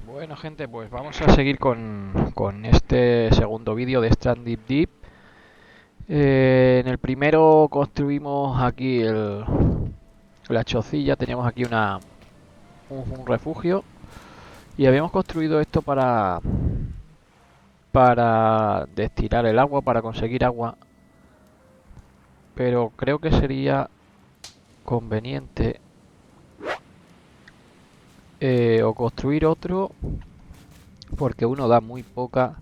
Bueno, gente, pues vamos a seguir con este segundo vídeo de Stranded Deep. En el primero construimos aquí la chocilla, teníamos aquí un refugio y habíamos construido esto para destilar el agua, para conseguir agua, pero creo que sería conveniente o construir otro porque uno da muy poca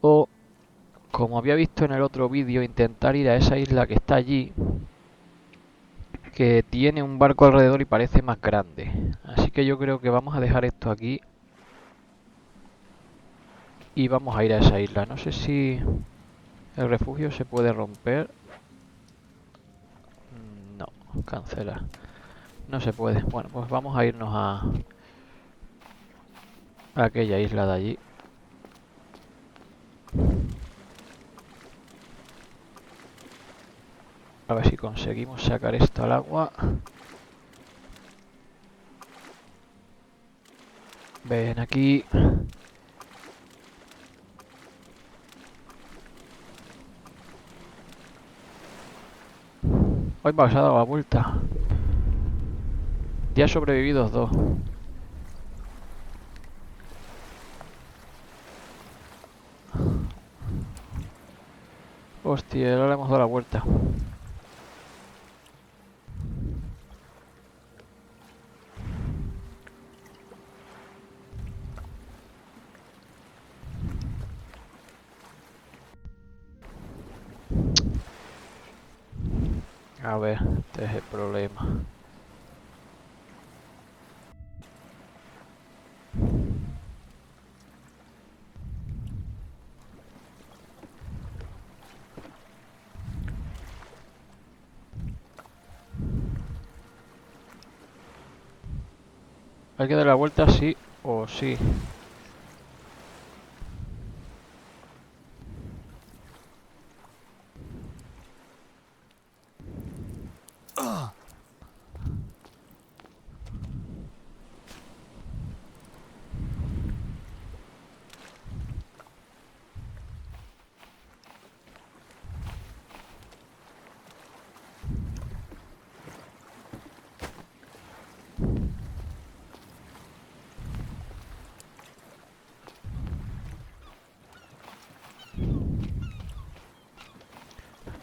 o, como había visto en el otro vídeo, intentar ir a esa isla que está allí, que tiene un barco alrededor y parece más grande. Así que yo creo que vamos a dejar esto aquí y vamos a ir a esa isla. No sé si el refugio se puede romper. No, cancela. No se puede. Bueno, pues vamos a irnos a aquella isla de allí. A ver si conseguimos sacar esto al agua. Ven aquí. Hoy me ha dado la vuelta. Ya sobrevividos dos. Hostia, ahora le hemos dado la vuelta. A ver, este es el problema. Hay que dar la vuelta sí o sí.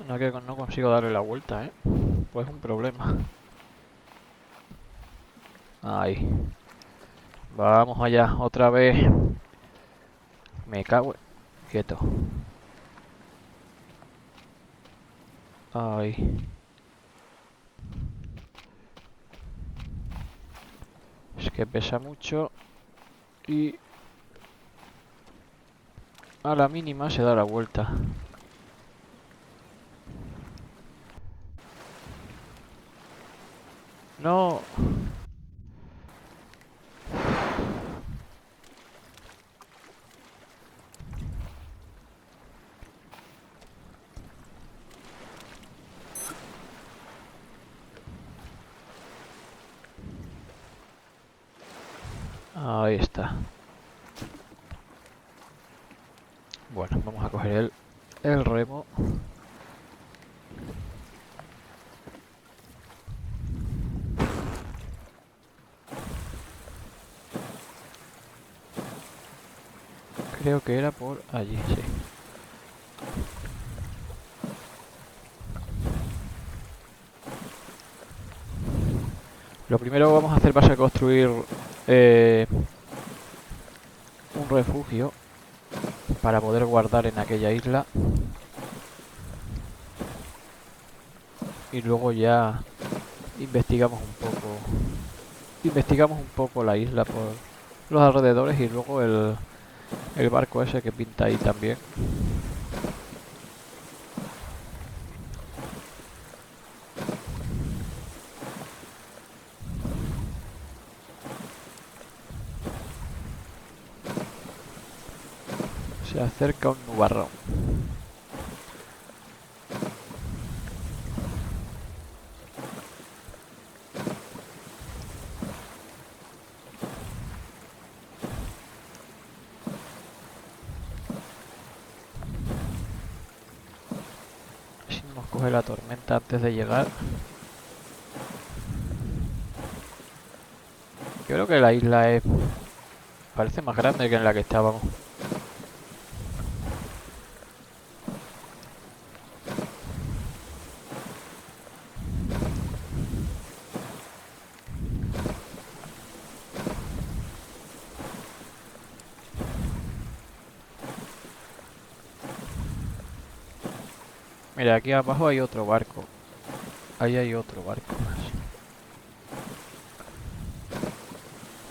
No, que no consigo darle la vuelta, ¿eh? Pues es un problema. Ahí. Vamos allá, otra vez. Me cago en... Quieto. Ahí. Es que pesa mucho. Y a la mínima se da la vuelta. No. Ahí está. Bueno, vamos a coger el remo. Creo que era por allí, sí. Lo primero que vamos a hacer va a ser construir un refugio para poder guardar en aquella isla. Y luego ya investigamos un poco. Investigamos un poco la isla por los alrededores y luego el barco ese que pinta ahí también. Se acerca un nubarrón. coge la tormenta antes de llegar. Yo creo que la isla parece más grande que en la que estábamos. Mira, aquí abajo hay otro barco. Ahí hay otro barco más.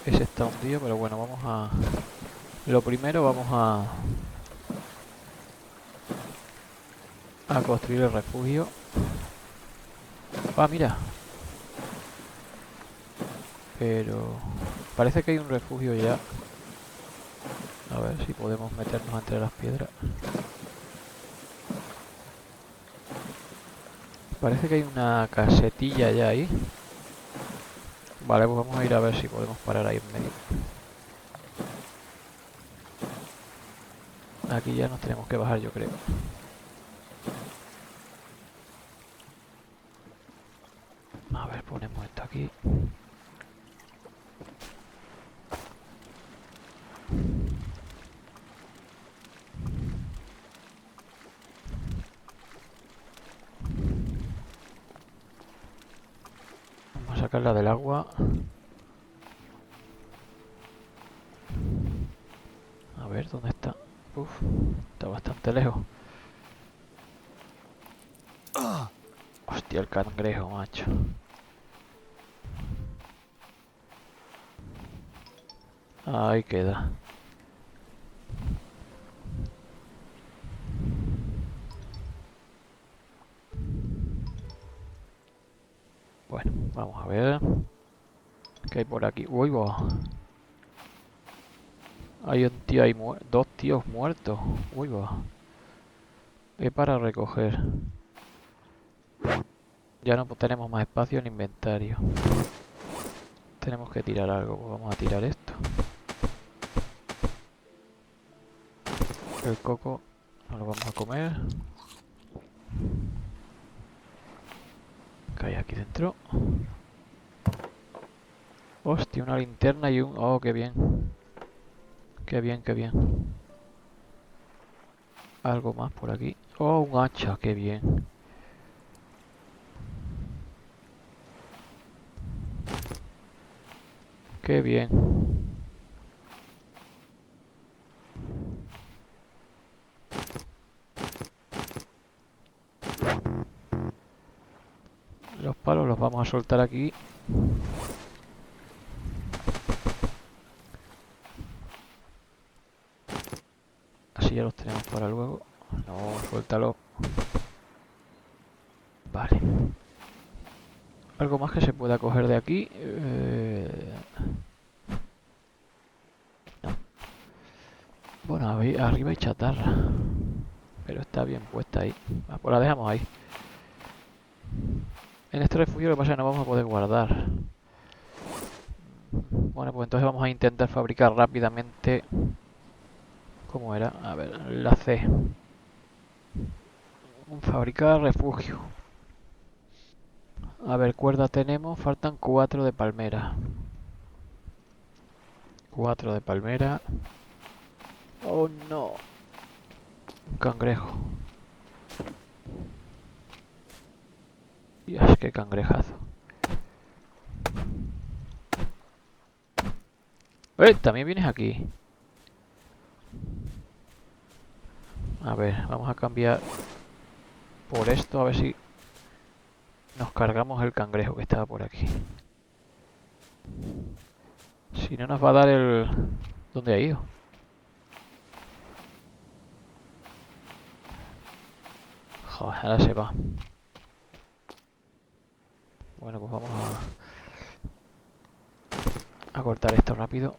Ese está hundido, pero bueno, vamos a... Lo primero vamos a construir el refugio. Ah, mira. Pero... parece que hay un refugio ya. A ver si podemos meternos entre las piedras. Parece que hay una casetilla ya ahí. Vale, pues vamos a ir a ver si podemos parar ahí en medio. Aquí ya nos tenemos que bajar, yo creo. A ver, ponemos esto aquí. Vamos a sacarla del agua. A ver, ¿dónde está? Uf, está bastante lejos. Hostia, el cangrejo, macho. Ahí queda. Bueno, vamos a ver. ¿Qué hay por aquí? Uy, va. Hay un tío ahí dos tíos muertos. Uy, va. Es para recoger. Ya no tenemos más espacio en inventario. Tenemos que tirar algo. Pues vamos a tirar esto. El coco nos lo vamos a comer. ¿Qué hay aquí dentro? Hostia, una linterna y un... Oh, qué bien. Qué bien, qué bien. Algo más por aquí. Oh, un hacha, qué bien. Qué bien. Los palos los vamos a soltar aquí. Así ya los tenemos para luego. No, suéltalo. Vale. ¿Algo más que se pueda coger de aquí? No. Bueno, arriba hay chatarra. Pero está bien puesta ahí. Ah, pues la dejamos ahí. En este refugio lo que pasa es que no vamos a poder guardar. Bueno, pues entonces vamos a intentar fabricar rápidamente. ¿Cómo era? A ver, la C. Fabricar refugio. A ver, cuerda tenemos. Faltan 4 de palmera. 4 de palmera. Oh no. Un cangrejo. Dios, qué cangrejazo. También vienes aquí. A ver, vamos a cambiar por esto, a ver si nos cargamos el cangrejo que estaba por aquí. Si no nos va a dar el... ¿Dónde ha ido? Joder, ahora se va. Bueno, pues vamos a cortar esto rápido.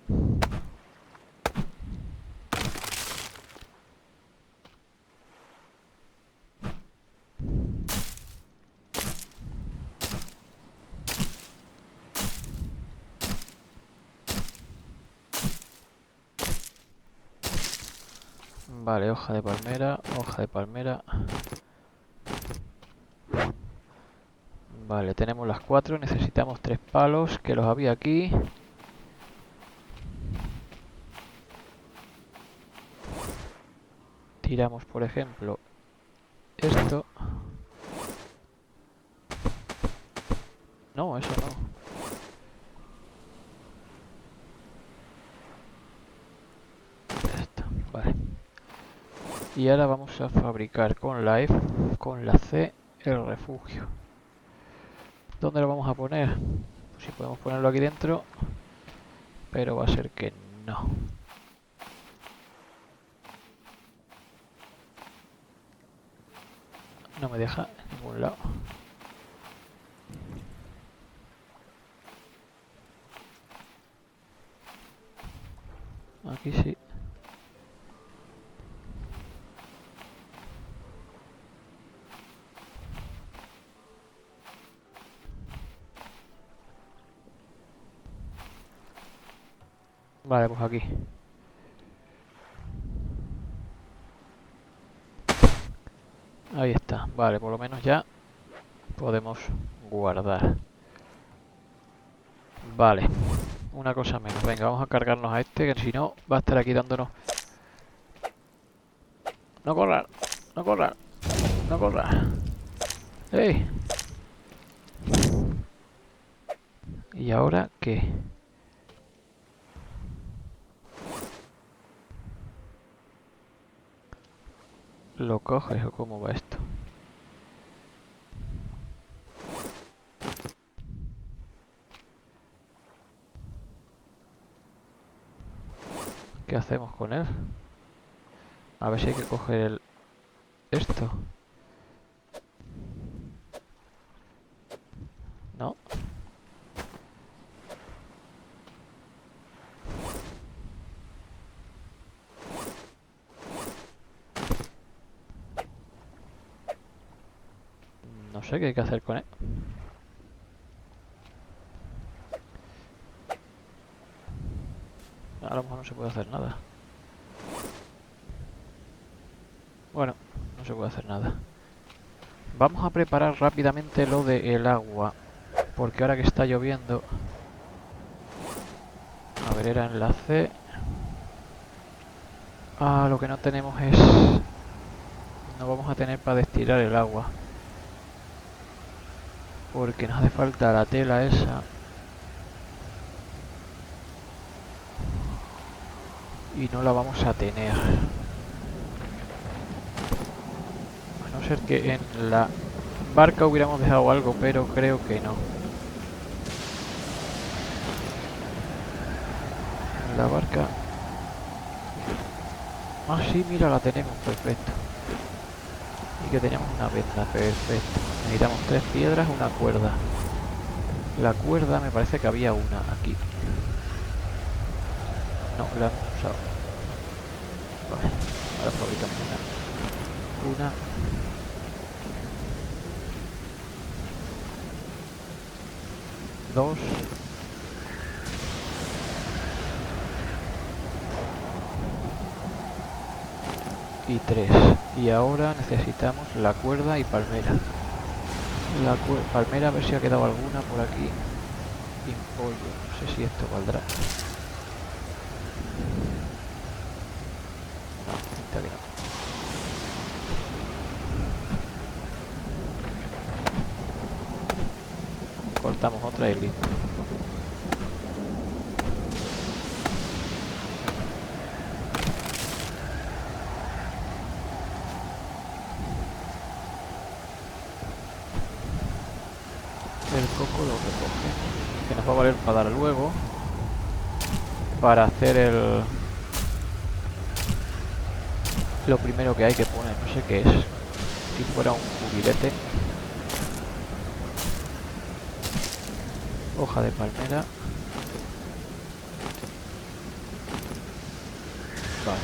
Vale, hoja de palmera, hoja de palmera. Vale, tenemos las 4, necesitamos 3 palos, que los había aquí. Tiramos, por ejemplo, esto. No, eso no. Esto, vale. Y ahora vamos a fabricar con la F, con la C, el refugio. ¿Dónde lo vamos a poner? Pues si podemos ponerlo aquí dentro, pero va a ser que no. No me deja en ningún lado. Aquí sí. Vale, pues aquí. Ahí está. Vale, por lo menos ya podemos guardar. Vale. Una cosa menos. Venga, vamos a cargarnos a este, que si no va a estar aquí dándonos... ¡No corran! ¡No corran! ¡No corran! ¡Ey! ¿Y ahora qué? ¿Lo coges o cómo va esto? ¿Qué hacemos con él? A ver si hay que coger esto. No. No sé qué hay que hacer con él. A lo mejor no se puede hacer nada. Bueno, no se puede hacer nada. Vamos a preparar rápidamente lo del agua. Porque ahora que está lloviendo... A ver, era enlace. Ah, lo que no tenemos es... No vamos a tener para destilar el agua. Porque nos hace falta la tela esa. Y no la vamos a tener. A no ser que en la barca hubiéramos dejado algo, pero creo que no. En la barca... Ah, sí, mira, la tenemos, perfecto. Y que teníamos una venda, perfecto. Necesitamos 3 piedras, una cuerda. La cuerda me parece que había una aquí. No, la hemos usado. Vale, ahora fabricamos una. Dos. Y 3. Y ahora necesitamos la cuerda y palmera. La palmera, a ver si ha quedado alguna por aquí. Pimpollo, no sé si esto valdrá. No, está bien. Cortamos otra y listo. El coco lo recoge, que nos va a valer para dar luego, para hacer lo primero que hay que poner, no sé qué es, si fuera un cubilete. Hoja de palmera. Vale.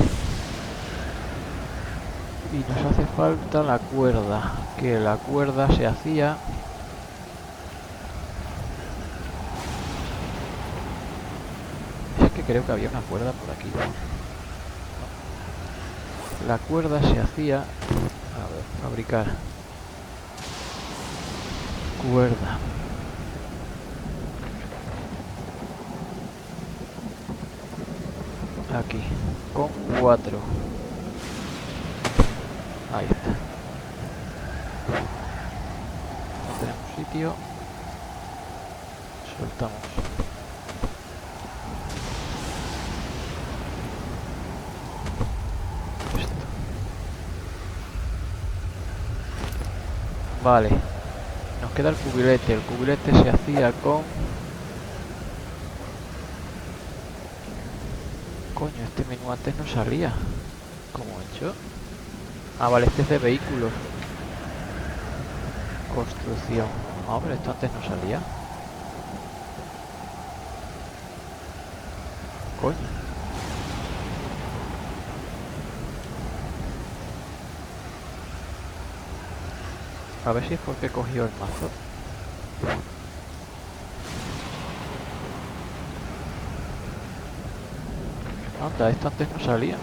Y nos hace falta la cuerda, que la cuerda se hacía... Es que creo que había una cuerda por aquí. La cuerda se hacía... A ver, fabricar. Cuerda. Aquí, con 4. Ahí está. No tenemos sitio. Soltamos. Esto. Vale. Nos queda el cubilete. El cubilete se hacía con... Coño, este menú antes no salía. ¿Cómo he hecho? Ah, vale, este es de vehículos. Construcción. Ah, pero esto antes no salía. Coño. A ver si es porque cogió el mazo. Anda, esto antes no salía.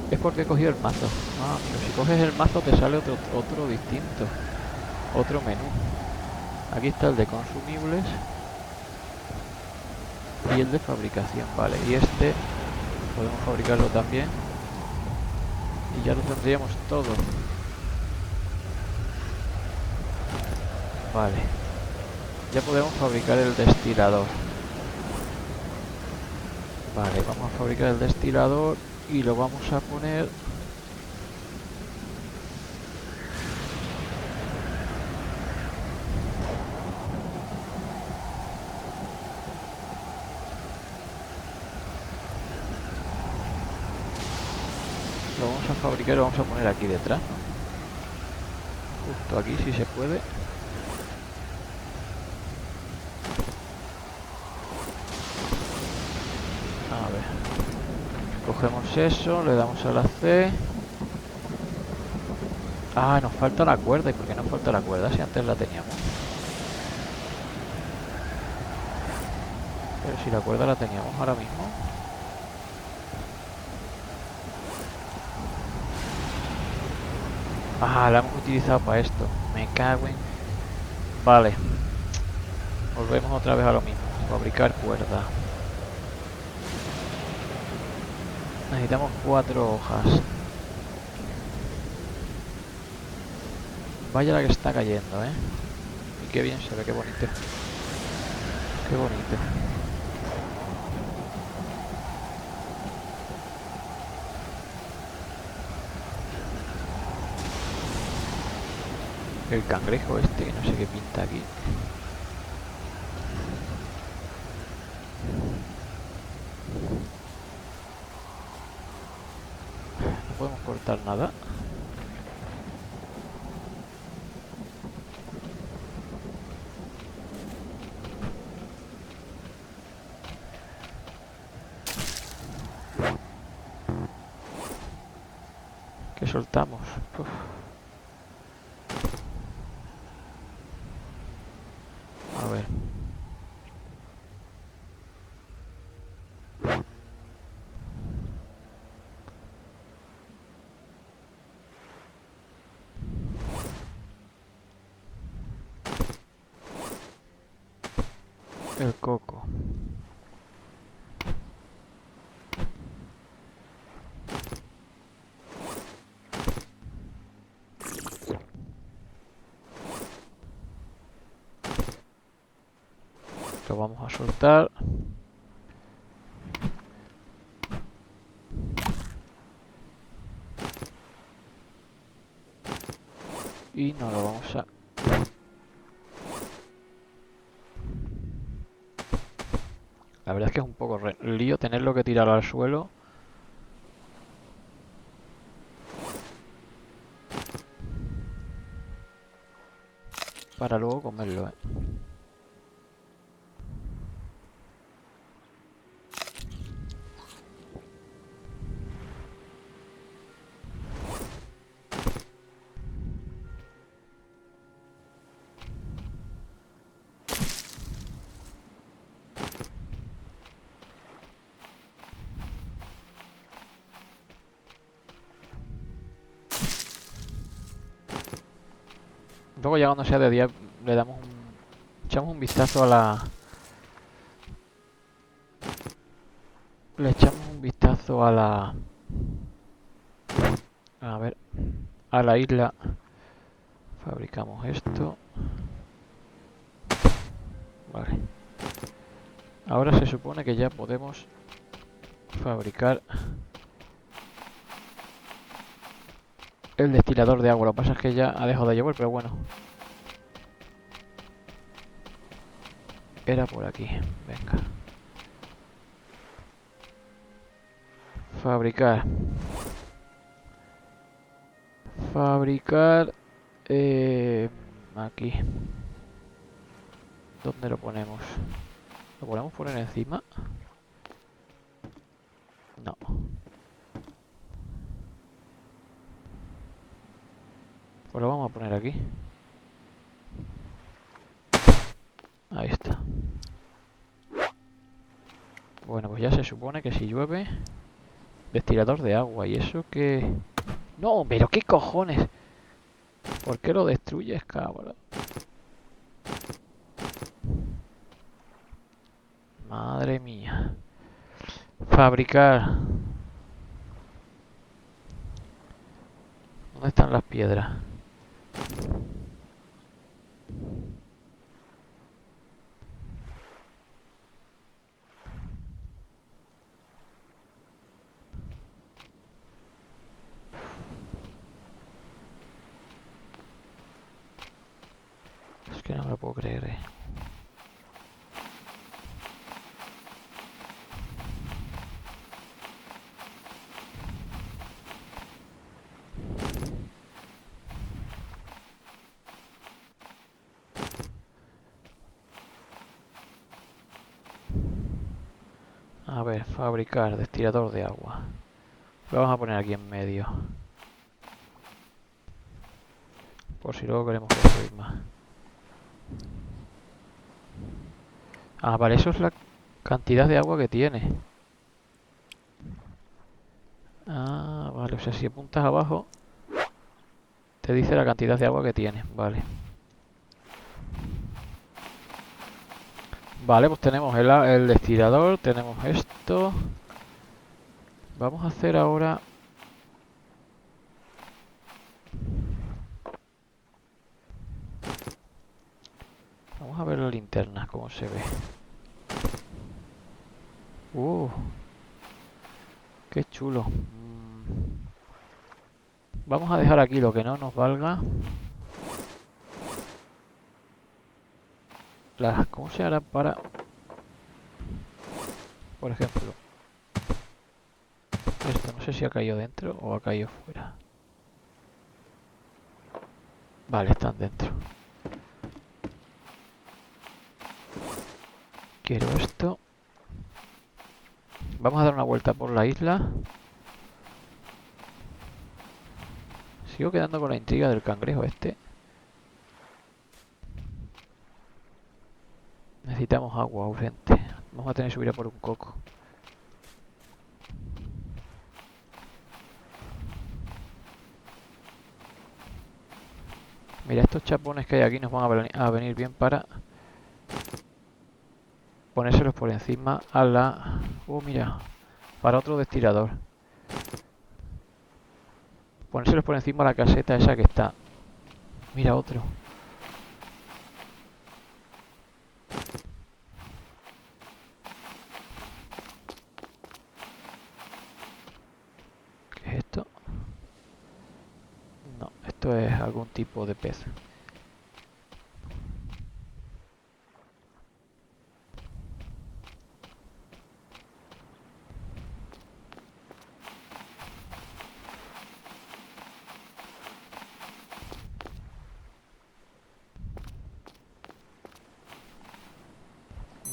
Es porque cogió el mazo. Ah, pero si coges el mazo te sale otro distinto. Otro menú. Aquí está el de consumibles. Y el de fabricación, vale. Y este podemos fabricarlo también. Y ya lo tendríamos todo. Vale. Ya podemos fabricar el destilador. Vale, vamos a fabricar el destilador y lo vamos a poner... Lo vamos a fabricar y lo vamos a poner aquí detrás, ¿no? Justo aquí si se puede. A ver. Cogemos eso, le damos a la C. Ah, nos falta la cuerda. ¿Y por qué nos falta la cuerda si antes la teníamos? Pero si la cuerda la teníamos ahora mismo. Ah, la hemos utilizado para esto. Me cago en... Vale. Volvemos otra vez a lo mismo. Fabricar cuerda. Necesitamos 4 hojas. Vaya la que está cayendo, ¿eh? Y qué bien se ve, qué bonito. Qué bonito. El cangrejo este, no sé qué pinta aquí. No podemos cortar nada. ¿Qué soltamos? Uf. A ver. El coco. Lo vamos a soltar. Y no lo vamos a... La verdad es que es un poco lío tenerlo que tirar al suelo. Para luego comerlo, ¿eh? Luego ya cuando sea de día le damos echamos un vistazo a la... Le echamos un vistazo a la... A ver, a la isla. Fabricamos esto. Vale. Ahora se supone que ya podemos fabricar el destilador de agua. Lo que pasa es que ya ha dejado de llover, pero bueno. Era por aquí. Venga. Fabricar. Fabricar... aquí. ¿Dónde lo ponemos? ¿Lo podemos poner encima? No. Pues lo vamos a poner aquí. Ahí está. Bueno, pues ya se supone que si llueve... Destilador de agua. ¿Y eso qué? No, pero qué cojones. ¿Por qué lo destruyes, cabrón? Madre mía. Fabricar. ¿Dónde están las piedras? Es que no me lo puedo creer, A ver, fabricar destilador de agua. Lo vamos a poner aquí en medio. Por si luego queremos construir más. Ah, vale, eso es la cantidad de agua que tiene. Ah, vale, o sea, si apuntas abajo, te dice la cantidad de agua que tiene. Vale. Vale, pues tenemos el destilador, tenemos esto. Vamos a hacer ahora... Vamos a ver la linterna, cómo se ve. Qué chulo. Vamos a dejar aquí lo que no nos valga. ¿Cómo se hará para...? Por ejemplo, esto no sé si ha caído dentro o ha caído fuera. Vale, están dentro. Quiero esto. Vamos a dar una vuelta por la isla. Sigo quedando con la intriga del cangrejo este. Necesitamos agua urgente. Vamos a tener que subir a por un coco. Mira, estos chapones que hay aquí nos van a venir bien para ponérselos por encima a la... mira, para otro destilador. Ponérselos por encima a la caseta esa que está. Mira otro. ¿Qué es esto? No, esto es algún tipo de pez.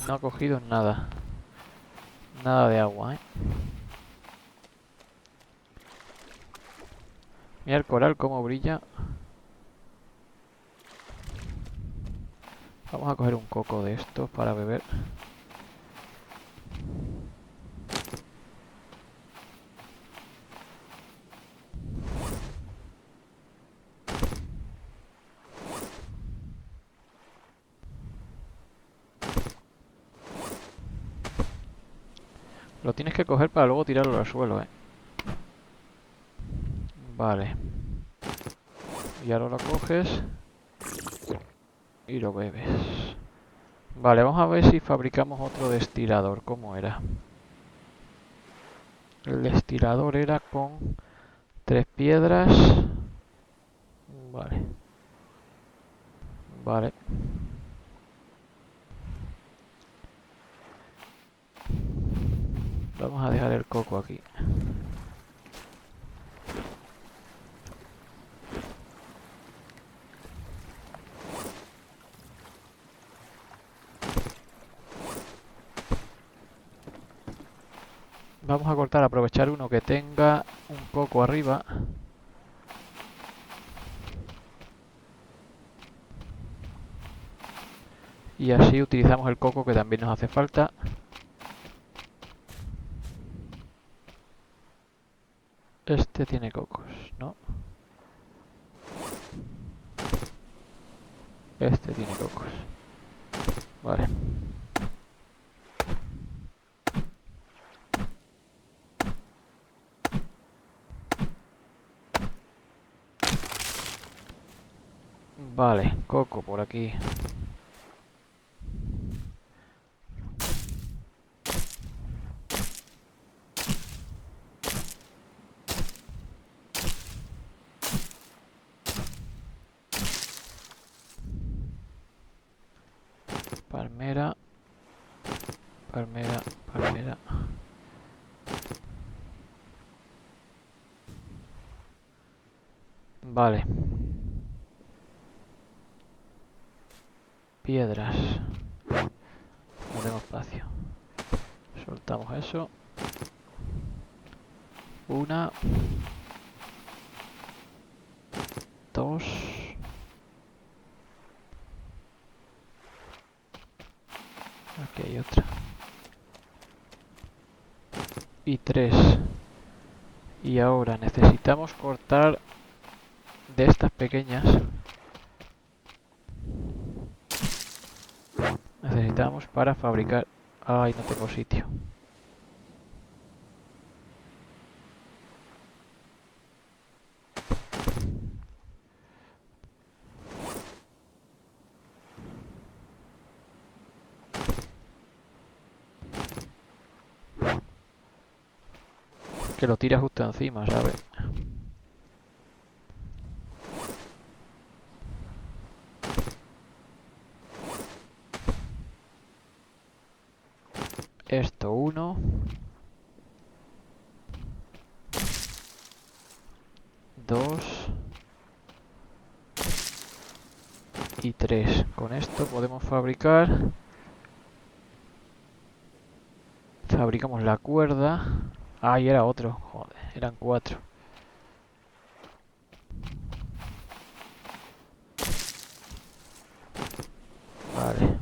No ha cogido nada. Nada de agua, ¿eh? Mira el coral cómo brilla. Vamos a coger un coco de estos para beber. Lo tienes que coger para luego tirarlo al suelo, Vale. Y ahora lo coges y lo bebes. Vale, vamos a ver si fabricamos otro destilador. ¿Cómo era? El destilador era con 3 piedras. Vale. Vale. Vamos a dejar el coco aquí. Vamos a cortar, aprovechar uno que tenga un coco arriba. Y así utilizamos el coco que también nos hace falta. Este tiene cocos, ¿no? Este tiene cocos. Vale. Vale, coco por aquí. Palmera. Palmera, palmera. Vale. Piedras. No tengo espacio. Soltamos eso. Una. Dos. Aquí hay otra. Y tres. Y ahora necesitamos cortar de estas pequeñas. Necesitamos para fabricar... Ay, no tengo sitio. Que lo tira justo encima, ¿sabes? Esto uno. Dos. Y tres. Con esto podemos fabricar... Fabricamos la cuerda. Ay, era otro. Joder, eran cuatro. Vale.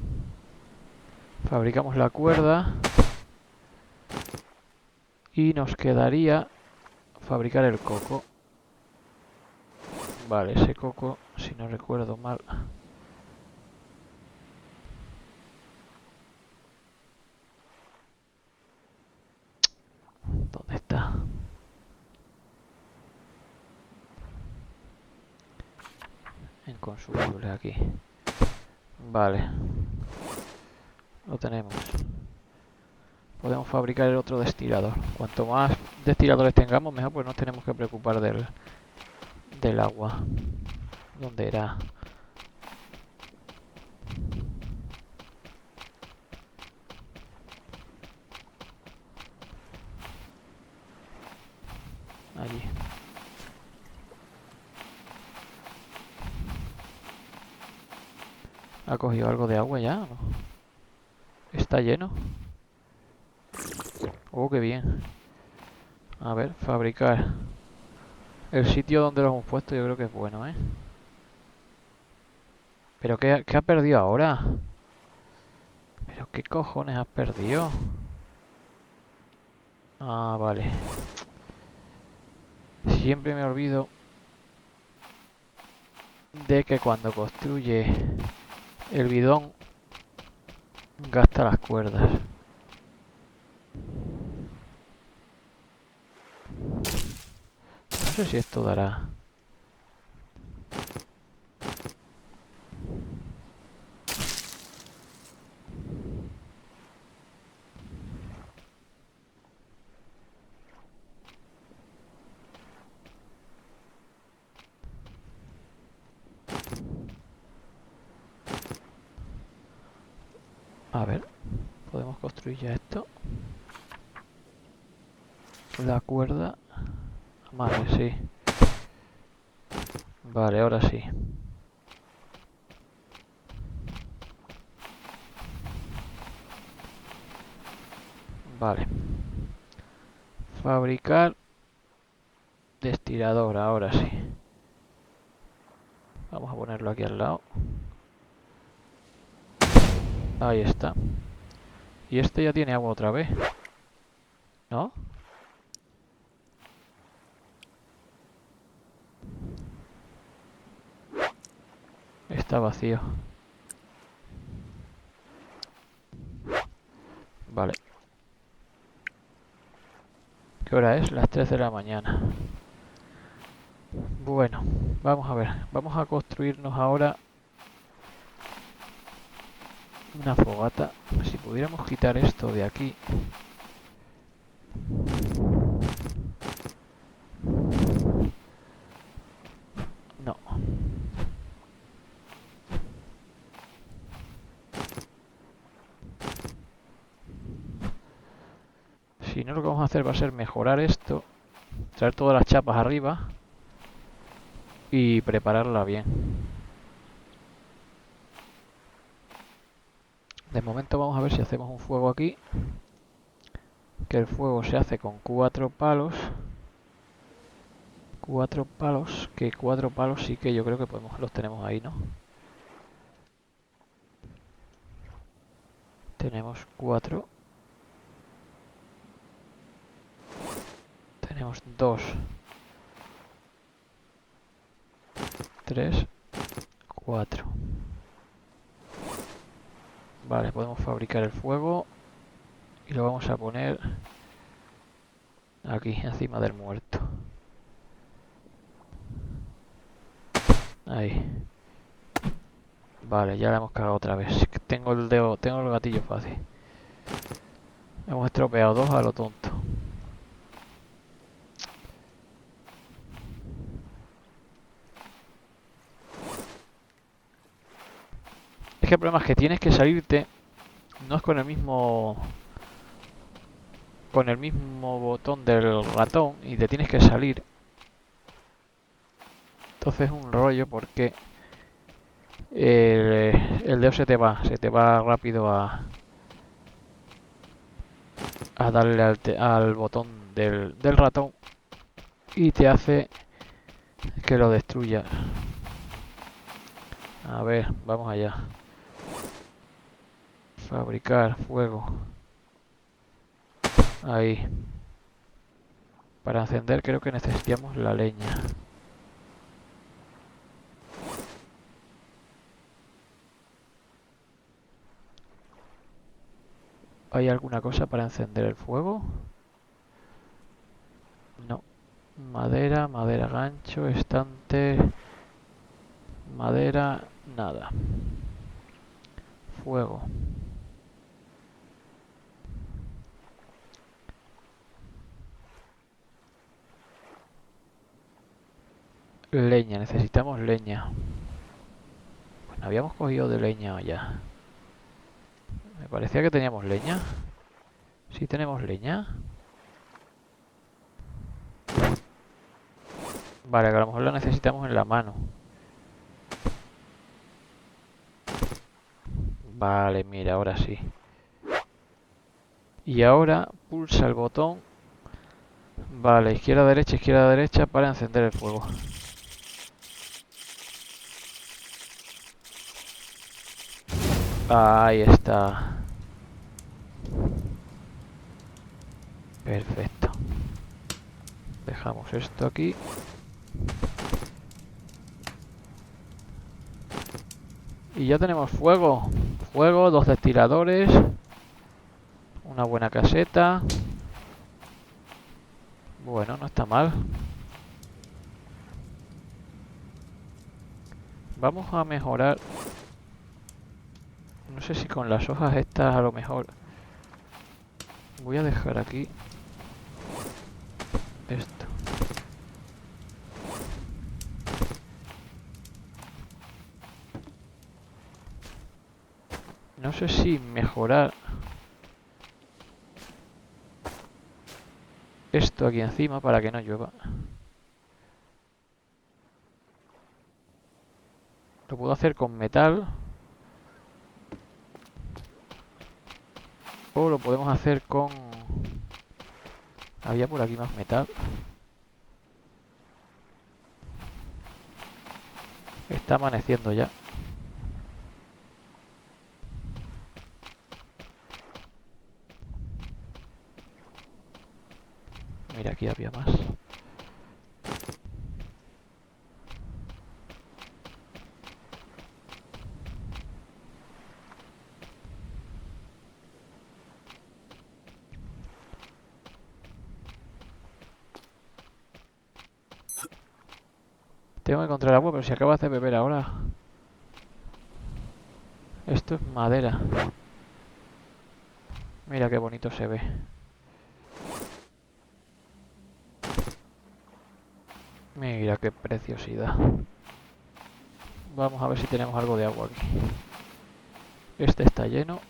Fabricamos la cuerda. Y nos quedaría fabricar el coco. Vale, ese coco, si no recuerdo mal. ¿Dónde está? En consumibles aquí. Vale. Lo tenemos. Podemos fabricar el otro destilador. Cuanto más destiladores tengamos, mejor, pues no nos tenemos que preocupar del agua. ¿Dónde era? Allí. ¿Ha cogido algo de agua ya? ¿No? ¿Está lleno? Oh, qué bien. A ver, fabricar. El sitio donde lo hemos puesto yo creo que es bueno, ¿eh? ¿Pero qué ha perdido ahora? ¿Pero qué cojones has perdido? Ah, vale. Siempre me olvido de que cuando construye el bidón gasta las cuerdas. sé si esto dará. A ver, podemos construir ya esto. La cuerda. Vale, sí. Vale, ahora sí. Vale. Fabricar destilador, ahora sí. Vamos a ponerlo aquí al lado. Ahí está. Y este ya tiene agua otra vez, ¿no? Está vacío. Vale. ¿Qué hora es? Las 3 de la mañana. Bueno, vamos a ver. Vamos a construirnos ahora una fogata. Si pudiéramos quitar esto de aquí. No. Si no, lo que vamos a hacer va a ser mejorar esto. Traer todas las chapas arriba. Y prepararla bien. De momento vamos a ver si hacemos un fuego aquí. Que el fuego se hace con 4 palos. 4 palos. Que 4 palos sí que yo creo que podemos, los tenemos ahí, ¿no? Tenemos 4. Tenemos 2. 3. 4. Vale, podemos fabricar el fuego. Y lo vamos a poner aquí, encima del muerto. Ahí. Vale, ya la hemos cagado otra vez. Tengo el dedo, tengo el gatillo fácil. Hemos estropeado 2 a lo tonto. Es que el problema es que tienes que salirte. No es con el mismo botón del ratón y te tienes que salir. Entonces es un rollo porque el dedo se te va rápido a darle al botón del ratón y te hace que lo destruya. A ver, vamos allá. Fabricar fuego. Ahí. Para encender creo que necesitamos la leña. ¿Hay alguna cosa para encender el fuego? No. Madera, madera gancho, estante, madera, nada. Fuego. Leña, necesitamos leña. Bueno, habíamos cogido de leña ya. Me parecía que teníamos leña. Sí tenemos leña. Vale, que a lo mejor la necesitamos en la mano. Vale, mira, ahora sí. Y ahora pulsa el botón. Vale, izquierda, derecha para encender el fuego. Ahí está. Perfecto. Dejamos esto aquí. Y ya tenemos fuego. Fuego, 2 destiladores. Una buena caseta. Bueno, no está mal. Vamos a mejorar. No sé si con las hojas estas a lo mejor. Voy a dejar aquí esto. No sé si mejorar esto aquí encima para que no llueva. Lo puedo hacer con metal. O lo podemos hacer con... Había por aquí más metal. Está amaneciendo ya. Mira, aquí había más. Tengo que encontrar agua, pero si acabas de beber ahora. Esto es madera. Mira qué bonito se ve. Mira qué preciosidad. Vamos a ver si tenemos algo de agua aquí. Este está lleno.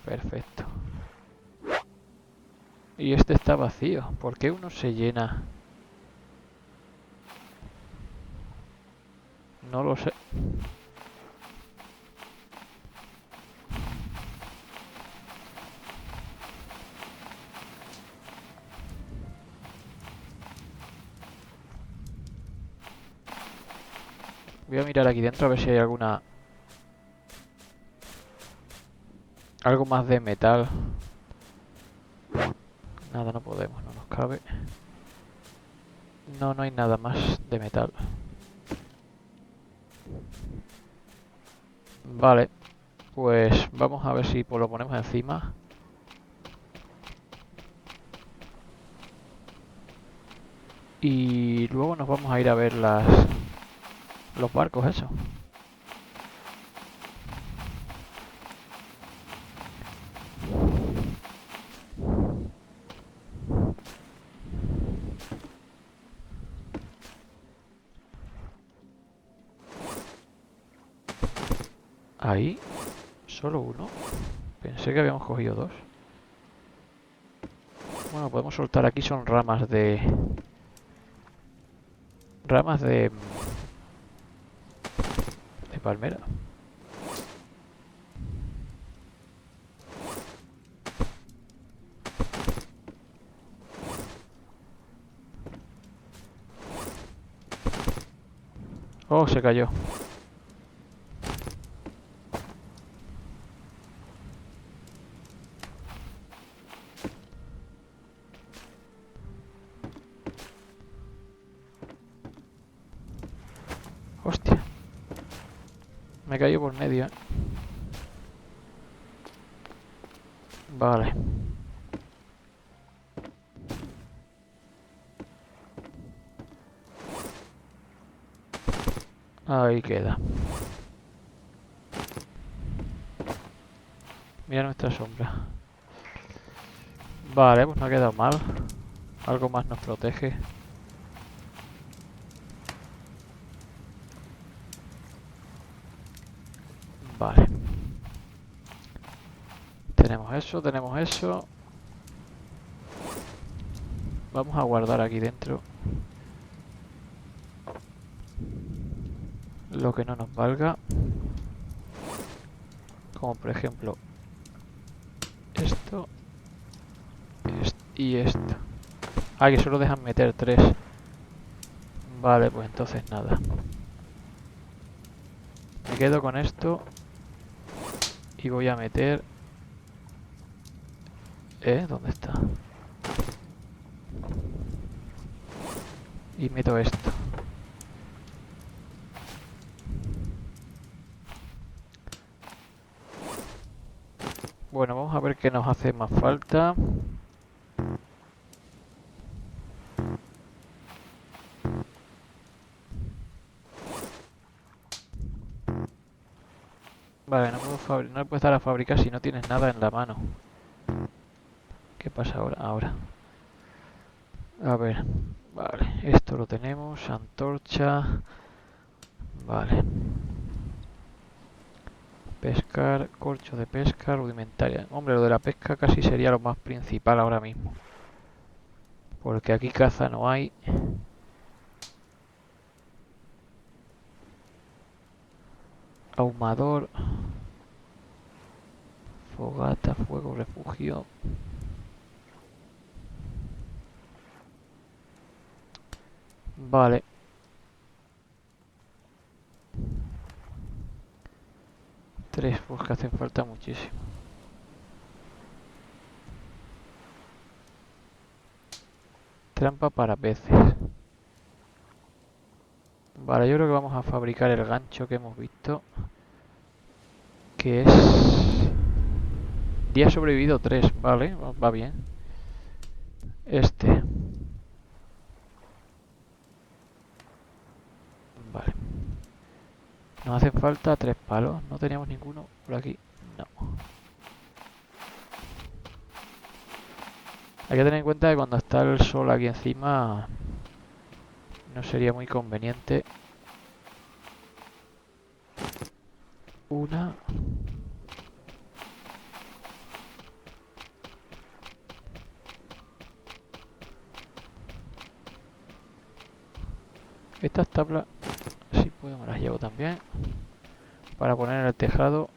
Perfecto. Y este está vacío. ¿Por qué uno se llena? No lo sé. Voy a mirar aquí dentro a ver si hay alguna... Algo más de metal. Nada, no podemos, no nos cabe. No, no hay nada más de metal. Vale. Pues vamos a ver si pues, lo ponemos encima. Y luego nos vamos a ir a ver los barcos, eso. Ahí, solo uno. Pensé que habíamos cogido dos. Bueno, podemos soltar aquí, son ramas de... Ramas de palmera. Oh, se cayó. Hostia. Me cayó por medio, ¿eh? Vale. Ahí queda. Mira nuestra sombra. Vale, pues no ha quedado mal. Algo más nos protege. Vale. Tenemos eso, tenemos eso. Vamos a guardar aquí dentro lo que no nos valga. Como por ejemplo esto y esto. Ah, que solo dejan meter 3. Vale, pues entonces nada. Me quedo con esto y voy a meter... ¿Dónde está? Y meto esto. Bueno, vamos a ver qué nos hace más falta. no le puedes dar a fabricar si no tienes nada en la mano. ¿Qué pasa ahora? Ahora. A ver. Vale, esto lo tenemos. Antorcha. Vale. Pescar, corcho de pesca, rudimentaria. Hombre, lo de la pesca casi sería lo más principal ahora mismo. Porque aquí caza no hay. Ahumador. Fogata, fuego, refugio. Vale. Tres, pues que hacen falta muchísimo. Trampa para peces. Vale, yo creo que vamos a fabricar el gancho que hemos visto. Que es... Día sobrevivido 3, vale, va bien. Este. Vale. Nos hacen falta 3 palos. No teníamos ninguno por aquí. No. Hay que tener en cuenta que cuando está el sol aquí encima no sería muy conveniente. Una. Estas tablas, si puedo, me las llevo también. Para poner en el tejado.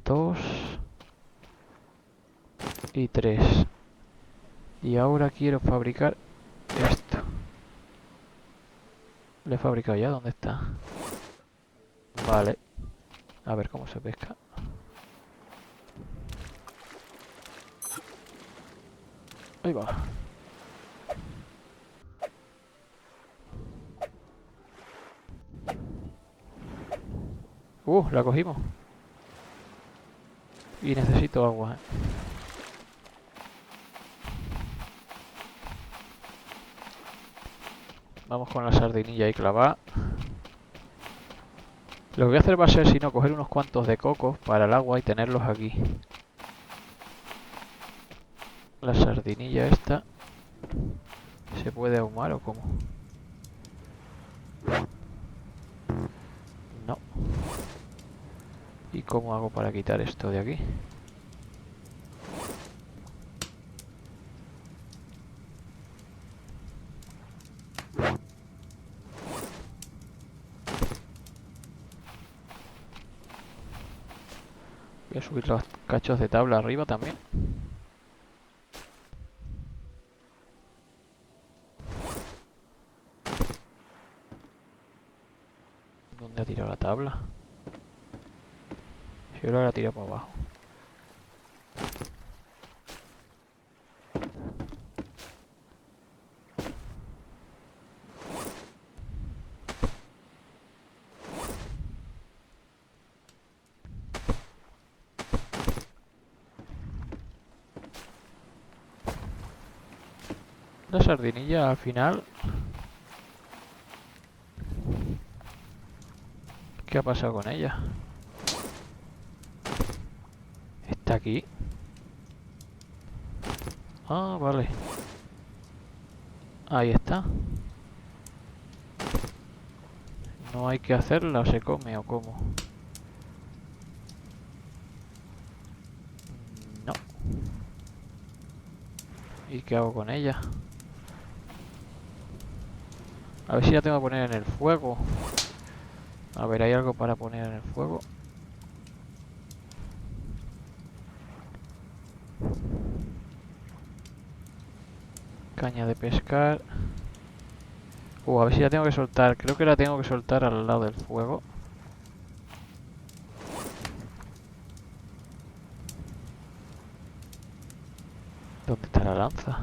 2 y 3. Y ahora quiero fabricar esto. ¿Lo he fabricado ya? ¿Dónde está? Vale. A ver cómo se pesca. Ahí va. La cogimos. Y necesito agua, ¿eh? Vamos con la sardinilla ahí clavada. Lo que voy a hacer va a ser, si no, coger unos cuantos de cocos para el agua y tenerlos aquí. La sardinilla esta. ¿Se puede ahumar o cómo? No. ¿Y cómo hago para quitar esto de aquí? Voy a subir los cachos de tabla arriba también. ¿Dónde ha tirado la tabla? Yo creo que la tira para abajo. La sardinilla al final... ¿Qué ha pasado con ella? ¿Está aquí? Ah, vale. Ahí está. No hay que hacerla, o se come o cómo. No. ¿Y qué hago con ella? A ver si la tengo que poner en el fuego. A ver, ¿hay algo para poner en el fuego? Caña de pescar. A ver si la tengo que soltar. Creo que la tengo que soltar al lado del fuego. ¿Dónde está la lanza?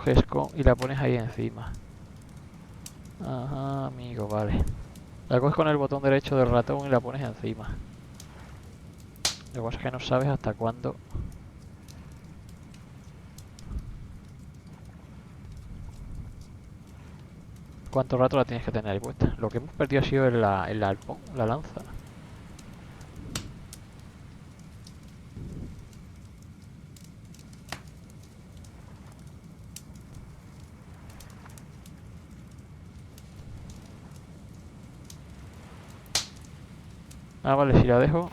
coges y la pones ahí encima. Ajá, amigo, vale. La coges con el botón derecho del ratón y la pones encima. Lo que pasa es que no sabes hasta cuándo. ¿Cuánto rato la tienes que tener ahí puesta? Lo que hemos perdido ha sido el arpón, la lanza. Ah, vale, si la dejo.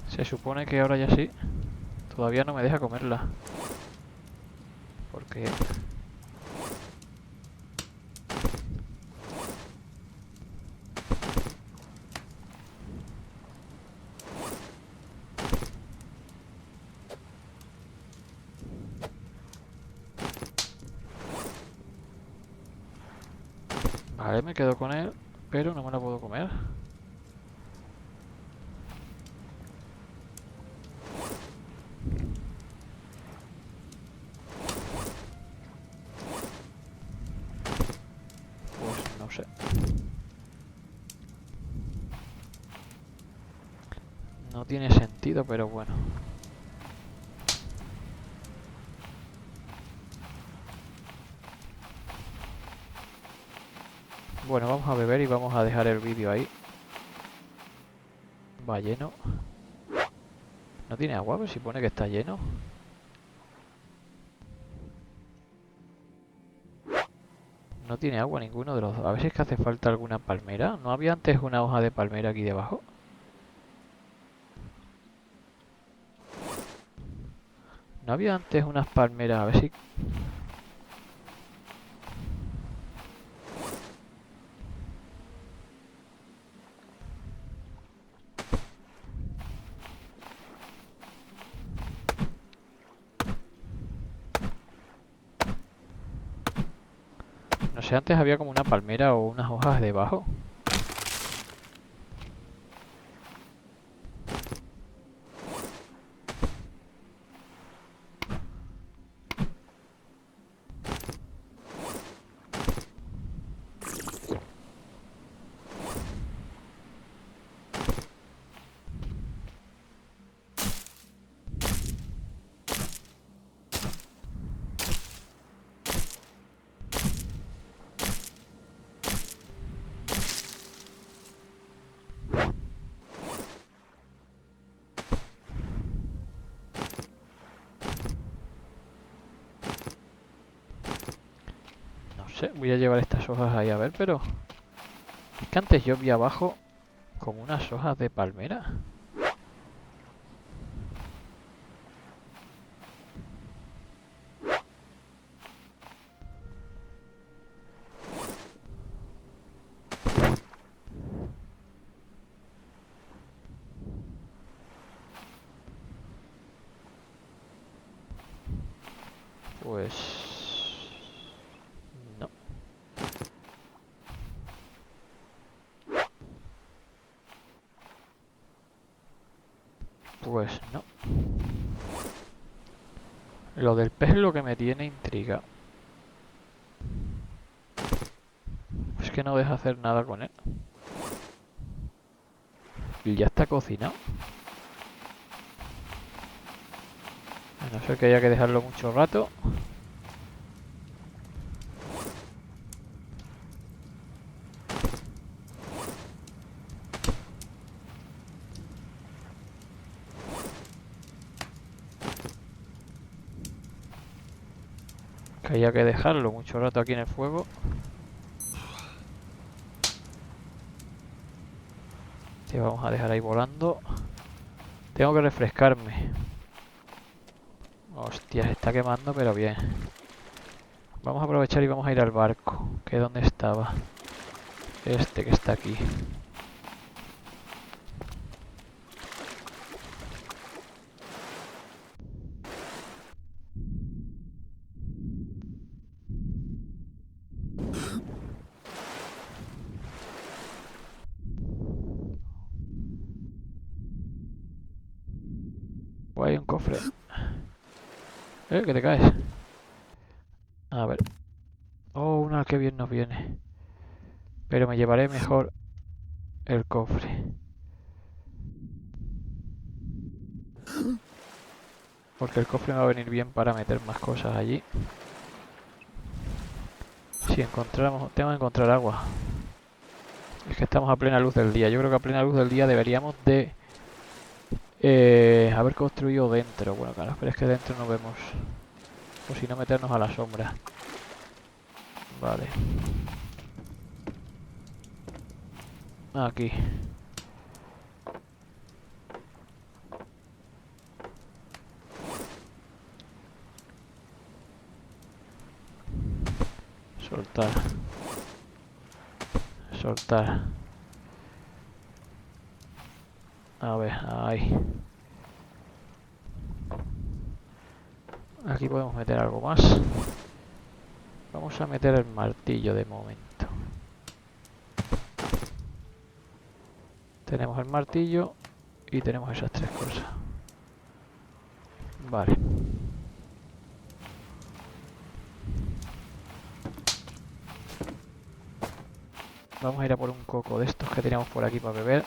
Se supone que ahora ya sí. Todavía no me deja comerla. Porque... Vale, me quedo con él, pero no me la puedo comer. Pues no sé. No tiene sentido, pero bueno. Bueno, vamos a beber y vamos a dejar el vídeo ahí. Va lleno. No tiene agua, pero si pone que está lleno. No tiene agua ninguno de los dos. A ver si es que hace falta alguna palmera. ¿No había antes una hoja de palmera aquí debajo? ¿No había antes unas palmeras? A ver si... No sé, antes había como una palmera o unas hojas debajo. No sé, voy a llevar estas hojas ahí a ver, pero... Es que antes yo vi abajo como unas hojas de palmera. Pues... No. Pues no. Lo del pez es lo que me tiene intrigado. Es que no deja hacer nada con él. Y ya está cocinado. A no ser que haya que dejarlo mucho rato. Que haya que dejarlo mucho rato aquí en el fuego. Y vamos a dejar ahí volando. Tengo que refrescarme. Hostia, se está quemando, pero bien. Vamos a aprovechar y vamos a ir al barco. Que es donde estaba. Este que está aquí. Oh, hay un cofre. Que te caes. A ver. Oh, una que bien nos viene. Pero me llevaré mejor el cofre. Porque el cofre me va a venir bien para meter más cosas allí. Si encontramos... Tengo que encontrar agua. Es que estamos a plena luz del día. Yo creo que a plena luz del día deberíamos de haber construido dentro. Bueno, claro, pero es que dentro no vemos. O si no, meternos a la sombra. Vale. Aquí. Soltar. Soltar. A ver, ahí. Aquí podemos meter algo más. Vamos a meter el martillo de momento. Tenemos el martillo y tenemos esas tres cosas. Vale. Vamos a ir a por un coco de estos que teníamos por aquí para beber.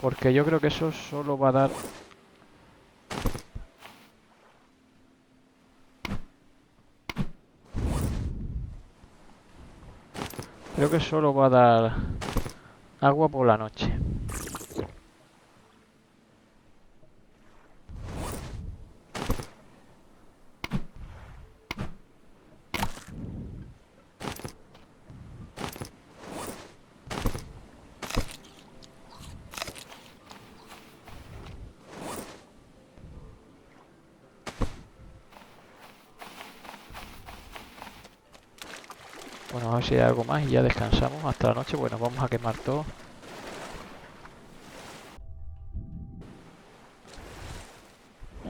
Porque yo creo que eso solo va a dar... Creo que solo va a dar agua por la noche. Bueno, a ver si hay algo más y ya descansamos hasta la noche. Bueno, vamos a quemar todo.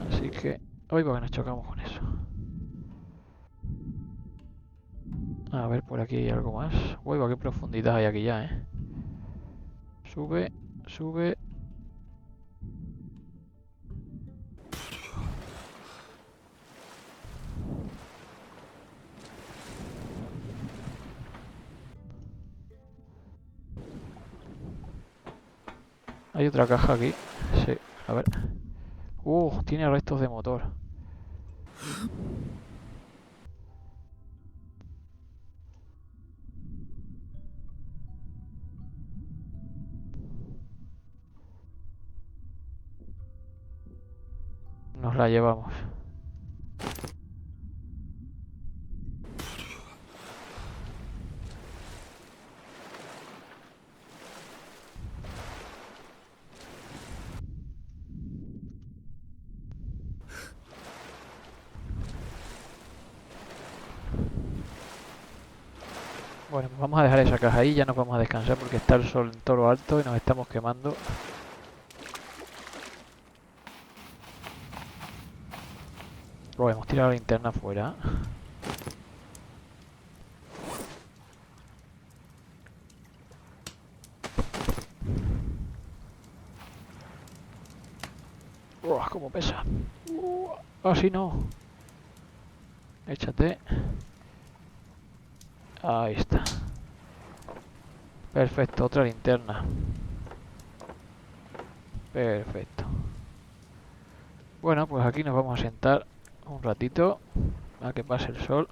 Así que... Hoy porque nos chocamos con eso. A ver, por aquí hay algo más. Uy, qué profundidad hay aquí ya, ¿eh? Sube, sube. Hay otra caja aquí. Sí, a ver. Tiene restos de motor. Nos la llevamos. Bueno, pues vamos a dejar esa caja ahí, ya nos vamos a descansar porque está el sol en todo lo alto y nos estamos quemando. Hemos tirado la linterna afuera. Cómo pesa. Así no. Échate. Ahí está. Perfecto, otra linterna. Perfecto. Bueno, pues aquí nos vamos a sentar un ratito a que pase el sol.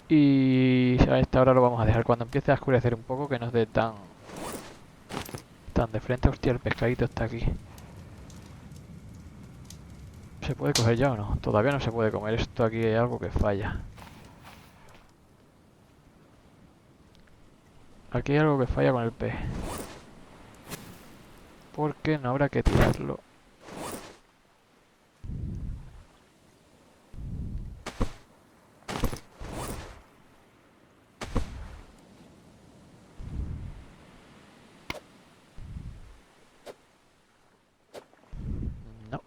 Y a esta hora lo vamos a dejar cuando empiece a oscurecer un poco, que no esté tan de frente. Hostia, el pescadito está aquí. ¿Se puede coger ya o no? Todavía no se puede comer. Esto aquí hay algo que falla. Aquí hay algo que falla con el pez. Porque no habrá que tirarlo. No.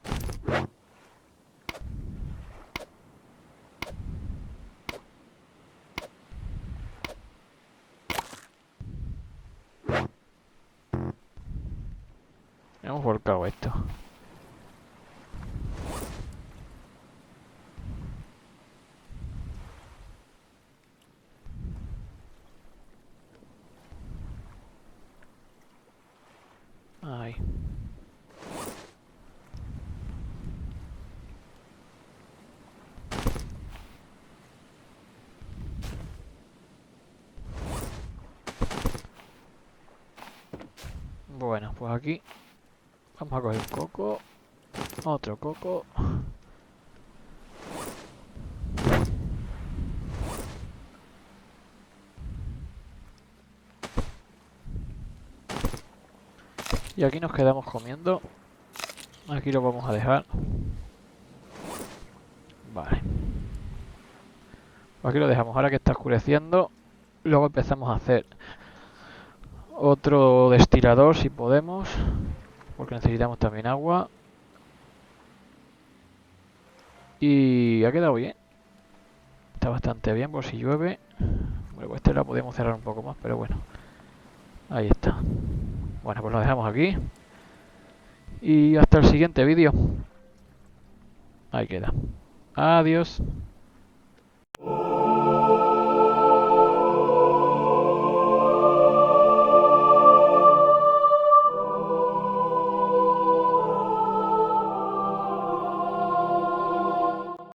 Hemos volcado esto. Ahí. Bueno, pues aquí vamos a coger un coco, otro coco. Y aquí nos quedamos comiendo. Aquí lo vamos a dejar. Vale. Aquí lo dejamos. Ahora que está oscureciendo, luego empezamos a hacer otro destilador si podemos, porque necesitamos también agua. Y ha quedado bien. Está bastante bien por si llueve. Bueno, pues este la podemos cerrar un poco más, pero bueno. Ahí está. Bueno, pues lo dejamos aquí. Y hasta el siguiente vídeo. Ahí queda. Adiós.